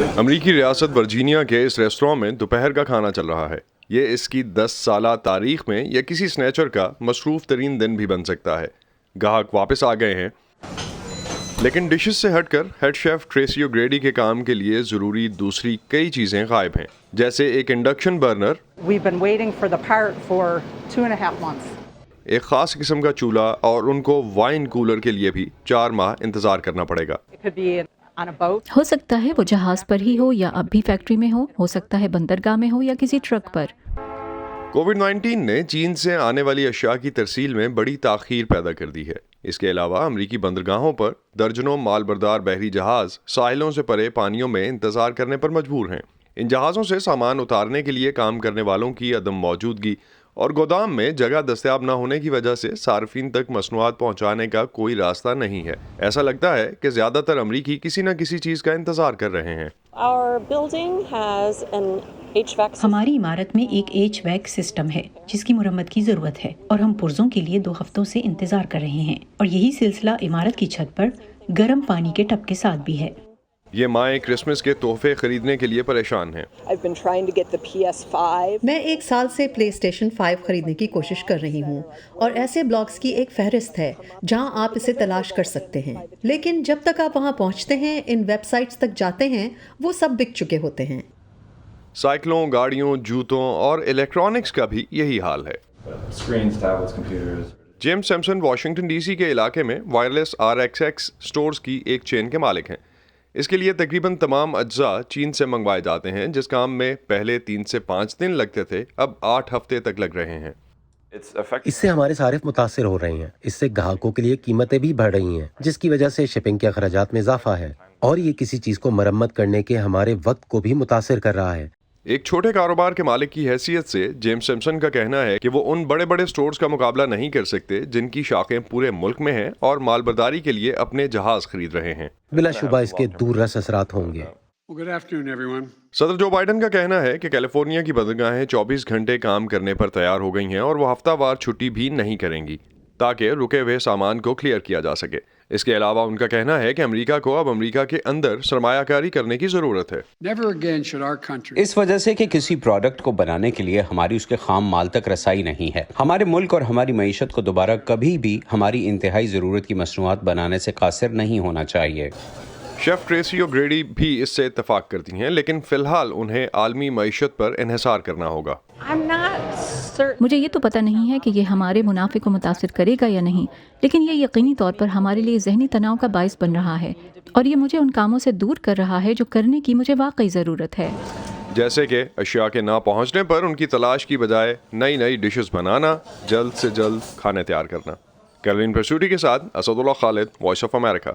امریکی ریاست ورجینیا کے اس ریسٹوراں میں دوپہر کا کھانا چل رہا ہے. یہ اس کی 10 سالہ تاریخ میں یا کسی سنیچر کا مصروف ترین دن بھی بن سکتا ہے. گاہک واپس آ گئے ہیں، لیکن ڈشز سے ہٹ کر ہیڈ شیف ٹریسی اوگریڈی کے کام کے لیے ضروری دوسری کئی چیزیں غائب ہیں، جیسے ایک induction burner, We've been waiting for the part for 2.5 months. ایک خاص قسم کا چولہا، اور ان کو وائن کولر کے لیے بھی 4 ماہ انتظار کرنا پڑے گا. It could be on a boat. ہو سکتا ہے وہ جہاز پر ہی ہو یا اب بھی فیکٹری میں ہو سکتا ہے بندرگاہ میں ہو یا کسی ٹرک پر. کووڈ-19 نے چین سے آنے والی اشیاء کی ترسیل میں بڑی تاخیر پیدا کر دی ہے. اس کے علاوہ امریکی بندرگاہوں پر درجنوں مال بردار بحری جہاز ساحلوں سے پرے پانیوں میں انتظار کرنے پر مجبور ہیں. ان جہازوں سے سامان اتارنے کے لیے کام کرنے والوں کی عدم موجودگی اور گودام میں جگہ دستیاب نہ ہونے کی وجہ سے صارفین تک مصنوعات پہنچانے کا کوئی راستہ نہیں ہے. ایسا لگتا ہے کہ زیادہ تر امریکی کسی نہ کسی چیز کا انتظار کر رہے ہیں. ہماری عمارت میں ایک HVAC سسٹم ہے جس کی مرمت کی ضرورت ہے، اور ہم پرزوں کے لیے 2 ہفتوں سے انتظار کر رہے ہیں، اور یہی سلسلہ عمارت کی چھت پر گرم پانی کے ٹب کے ساتھ بھی ہے. یہ مائیں کرسمس کے تحفے خریدنے کے لیے پریشان ہیں. میں 1 سال سے پلے اسٹیشن 5 خریدنے کی کوشش کر رہی ہوں، اور ایسے بلاگز کی ایک فہرست ہے جہاں آپ اسے تلاش کر سکتے ہیں، لیکن جب تک آپ وہاں پہنچتے ہیں، ان ویب سائٹس تک جاتے ہیں، وہ سب بک چکے ہوتے ہیں. سائیکلوں، گاڑیوں، جوتوں اور الیکٹرانکس کا بھی یہی حال ہے. James Simpson Washington D C کے علاقے میں وائرلیس RXX سٹورز کی ایک چین کے مالک ہیں. اس کے لیے تقریباً تمام اجزاء چین سے منگوائے جاتے ہیں. جس کام میں پہلے 3 سے 5 دن لگتے تھے، اب 8 ہفتے تک لگ رہے ہیں. اس سے ہمارے صارف متاثر ہو رہے ہیں. اس سے گاہکوں کے لیے قیمتیں بھی بڑھ رہی ہیں، جس کی وجہ سے شپنگ کے اخراجات میں اضافہ ہے، اور یہ کسی چیز کو مرمت کرنے کے ہمارے وقت کو بھی متاثر کر رہا ہے. ایک چھوٹے کاروبار کے مالک کی حیثیت سے جیمز سمپسن کا کہنا ہے کہ وہ ان بڑے بڑے سٹورز کا مقابلہ نہیں کر سکتے جن کی شاخیں پورے ملک میں ہیں اور مال برداری کے لیے اپنے جہاز خرید رہے ہیں. بلا شبہ اس کے دور رس اثرات ہوں گے. صدر جو بائیڈن کا کہنا ہے کہ کیلیفورنیا کی بندرگاہیں 24 گھنٹے کام کرنے پر تیار ہو گئی ہیں اور وہ ہفتہ وار چھٹی بھی نہیں کریں گی تاکہ رکے ہوئے سامان کو کلیئر کیا جا سکے. اس کے علاوہ ان کا کہنا ہے کہ امریکہ کو اب امریکہ کے اندر سرمایہ کاری کرنے کی ضرورت ہے. اس وجہ سے کہ کسی پروڈکٹ کو بنانے کے لیے ہماری اس کے خام مال تک رسائی نہیں ہے. ہمارے ملک اور ہماری معیشت کو دوبارہ کبھی بھی ہماری انتہائی ضرورت کی مصنوعات بنانے سے قاصر نہیں ہونا چاہیے. شیف ٹریسی اوگریڈی بھی اس سے اتفاق کرتی ہیں، لیکن فی الحال انہیں عالمی معیشت پر انحصار کرنا ہوگا. مجھے یہ تو پتہ نہیں ہے کہ یہ ہمارے منافع کو متاثر کرے گا یا نہیں، لیکن یہ یقینی طور پر ہمارے لیے ذہنی تناؤ کا باعث بن رہا ہے، اور یہ مجھے ان کاموں سے دور کر رہا ہے جو کرنے کی مجھے واقعی ضرورت ہے، جیسے کہ اشیاء کے نہ پہنچنے پر ان کی تلاش کی بجائے نئی ڈشز بنانا، جلد سے جلد کھانے تیار کرنا. کیرولین پرسوٹی کے ساتھ اسد اللہ خالد، وائس آف امریکہ.